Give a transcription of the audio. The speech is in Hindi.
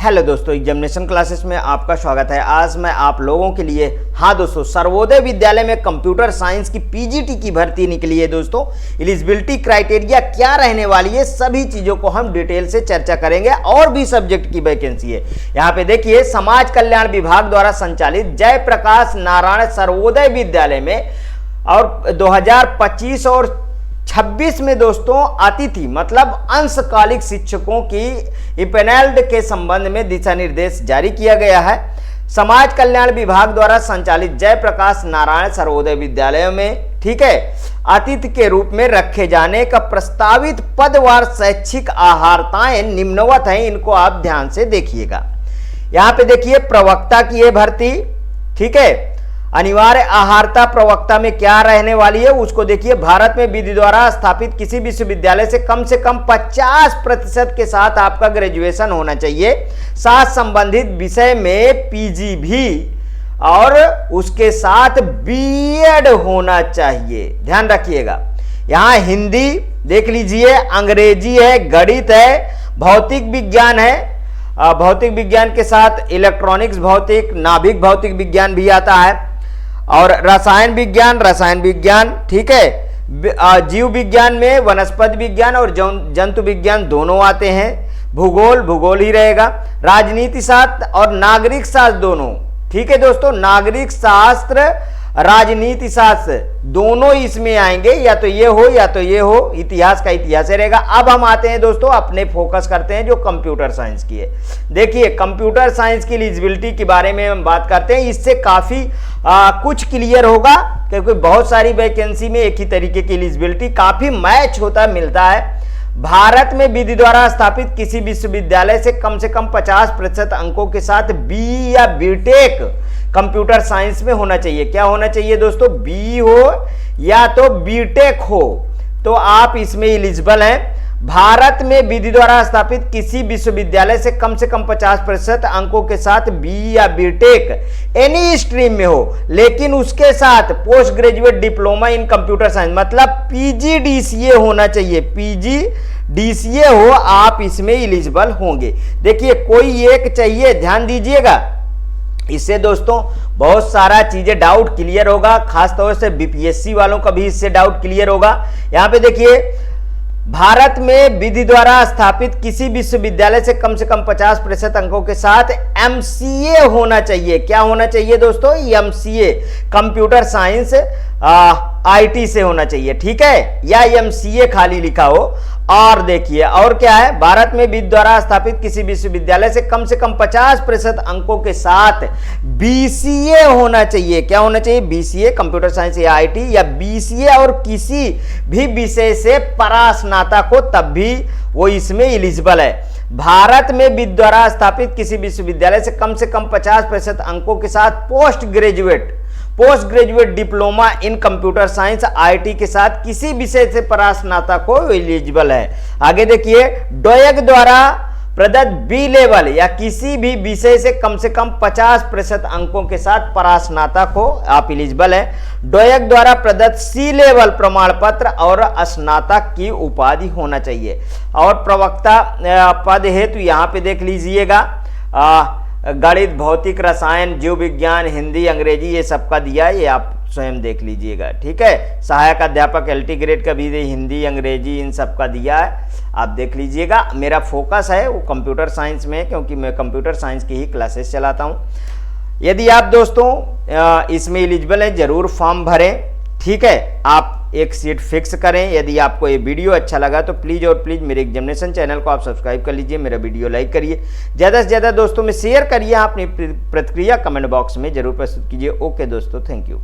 हेलो दोस्तों, एग्जामिनेशन क्लासेस में आपका स्वागत है। आज मैं आप लोगों के लिए दोस्तों सर्वोदय विद्यालय में कंप्यूटर साइंस की पीजीटी की भर्ती निकली है। दोस्तों एलिजिबिलिटी क्राइटेरिया क्या रहने वाली है, सभी चीजों को हम डिटेल से चर्चा करेंगे। और भी सब्जेक्ट की वैकेंसी है। यहाँ पे देखिए, समाज कल्याण विभाग द्वारा संचालित जयप्रकाश नारायण सर्वोदय विद्यालय में और 2025 और 26 में दोस्तों अतिथि मतलब अंशकालिक शिक्षकों की इम्पेनल्ड के संबंध में दिशा निर्देश जारी किया गया है। समाज कल्याण विभाग द्वारा संचालित जयप्रकाश नारायण सर्वोदय विद्यालयों में ठीक है अतिथि के रूप में रखे जाने का प्रस्तावित पदवार शैक्षिक आहारताएं निम्नवत हैं। इनको आप ध्यान से देखिएगा। यहां पे देखिए, प्रवक्ता की ये भर्ती ठीक है। अनिवार्य आहारता प्रवक्ता में क्या रहने वाली है उसको देखिए। भारत में विधि द्वारा स्थापित किसी विश्वविद्यालय से कम 50% के साथ आपका ग्रेजुएशन होना चाहिए। साथ संबंधित विषय में पीजी भी और उसके साथ बीएड होना चाहिए, ध्यान रखिएगा। यहां हिंदी देख लीजिए, अंग्रेजी है, गणित है, भौतिक विज्ञान है। भौतिक विज्ञान के साथ इलेक्ट्रॉनिक्स भौतिक, नाभिक भौतिक विज्ञान भी आता है। और रसायन विज्ञान ठीक है। जीव विज्ञान में वनस्पति विज्ञान और जंतु विज्ञान दोनों आते हैं। भूगोल ही रहेगा। राजनीति शास्त्र और नागरिक शास्त्र दोनों ठीक है दोस्तों। नागरिक शास्त्र राजनीति शास्त्र दोनों इसमें आएंगे, या तो ये हो। इतिहास का इतिहास रहेगा। अब हम आते हैं दोस्तों, अपने फोकस करते हैं जो कंप्यूटर साइंस की है। देखिए, कंप्यूटर साइंस की एलिजिबिलिटी के बारे में हम बात करते हैं। इससे काफी कुछ क्लियर होगा, क्योंकि बहुत सारी वैकेंसी में एक ही तरीके की एलिजिबिलिटी काफी मैच होता मिलता है। भारत में विधि द्वारा स्थापित किसी विश्वविद्यालय से कम 50% अंकों के साथ बी या बीटेक कंप्यूटर साइंस में होना चाहिए। क्या होना चाहिए दोस्तों? बी हो या तो बीटेक हो, तो आप इसमें एलिजिबल हैं। भारत में विधि द्वारा स्थापित किसी विश्वविद्यालय से कम 50% अंकों के साथ बी या बीटेक एनी स्ट्रीम में हो, लेकिन उसके साथ post graduate diploma in computer science मतलब पीजीडीसीए होना चाहिए। पीजीडीसीए हो, आप इसमें एलिजिबल होंगे। देखिए, कोई एक चाहिए, ध्यान दीजिएगा। इससे दोस्तों बहुत सारा चीजें डाउट क्लियर होगा, खासतौर से बीपीएससी वालों का भी इससे डाउट क्लियर होगा। यहां पे देखिए, भारत में विधि द्वारा स्थापित किसी विश्वविद्यालय से कम 50% अंकों के साथ एमसीए होना चाहिए। क्या होना चाहिए दोस्तों? एमसीए कंप्यूटर साइंस आईटी से होना चाहिए, ठीक है, या एमसीए खाली लिखा हो। और देखिए, और क्या है, भारत में विधि द्वारा स्थापित किसी विश्वविद्यालय से कम 50% अंकों के साथ बीसीए होना चाहिए। क्या होना चाहिए? बीसीए कंप्यूटर साइंस या आईटी, या बीसीए और किसी भी विषय से परास्नातक हो, तब भी वो इसमें एलिजिबल है। भारत में विधि द्वारा स्थापित किसी विश्वविद्यालय से कम 50% अंकों के साथ post graduate diploma in computer science IT के साथ किसी विषय से परास्नातक को एलिजिबल है। आगे देखिए, डोएक द्वारा प्रदत्त बी लेवल या किसी भी विषय से कम 50% अंकों के साथ परास्नातक हो, आप एलिजिबल है। डोएक द्वारा प्रदत्त सी लेवल प्रमाण पत्र और स्नातक की उपाधि होना चाहिए। और प्रवक्ता पद हेतु यहाँ पे देख लीजिएगा, गणित, भौतिक, रसायन, जीव विज्ञान, हिंदी, अंग्रेजी, ये सबका दिया है, ये आप स्वयं देख लीजिएगा, ठीक है। सहायक अध्यापक एलटी ग्रेड का भी हिंदी, अंग्रेजी, इन सबका दिया है, आप देख लीजिएगा। मेरा फोकस है वो कंप्यूटर साइंस में, क्योंकि मैं कंप्यूटर साइंस की ही क्लासेस चलाता हूँ। यदि आप दोस्तों इसमें एलिजिबल हैं, जरूर फॉर्म भरें, ठीक है। आप एक सीट फिक्स करें। यदि आपको ये वीडियो अच्छा लगा तो प्लीज़ और प्लीज़ मेरे एग्जामिनेशन चैनल को आप सब्सक्राइब कर लीजिए, मेरा वीडियो लाइक करिए, ज़्यादा से ज़्यादा दोस्तों में शेयर करिए। अपनी प्रतिक्रिया कमेंट बॉक्स में जरूर प्रस्तुत कीजिए। ओके दोस्तों, थैंक यू।